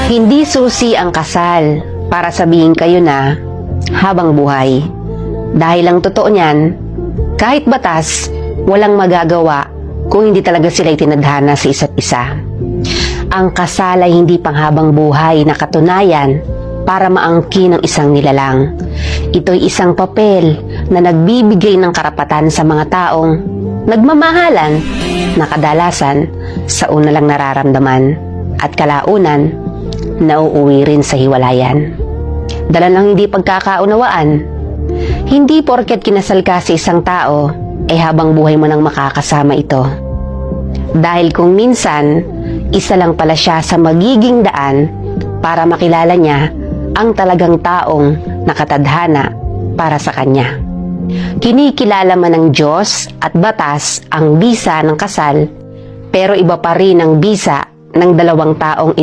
Hindi susi ang kasal para sabihin kayo na habang buhay. Dahil ang totoo niyan, kahit batas, walang magagawa kung hindi talaga sila itinadhana sa isa't isa. Ang kasal ay hindi panghabang buhay na katunayan para maangkin ang isang nilalang. Ito'y isang papel na nagbibigay ng karapatan sa mga taong nagmamahalan na kadalasan sa una lang nararamdaman at kalaunan nauuwi rin sa hiwalayan. Dala ng hindi pagkakaunawaan. Hindi porket kinasal ka sa isang tao ay habang buhay mo nang makakasama ito. Dahil kung minsan, isa lang pala siya sa magiging daan para makilala niya ang talagang taong nakatadhana para sa kanya. Kinikilala man ng Diyos at batas ang bisa ng kasal, pero iba pa rin ang bisa ng dalawang taong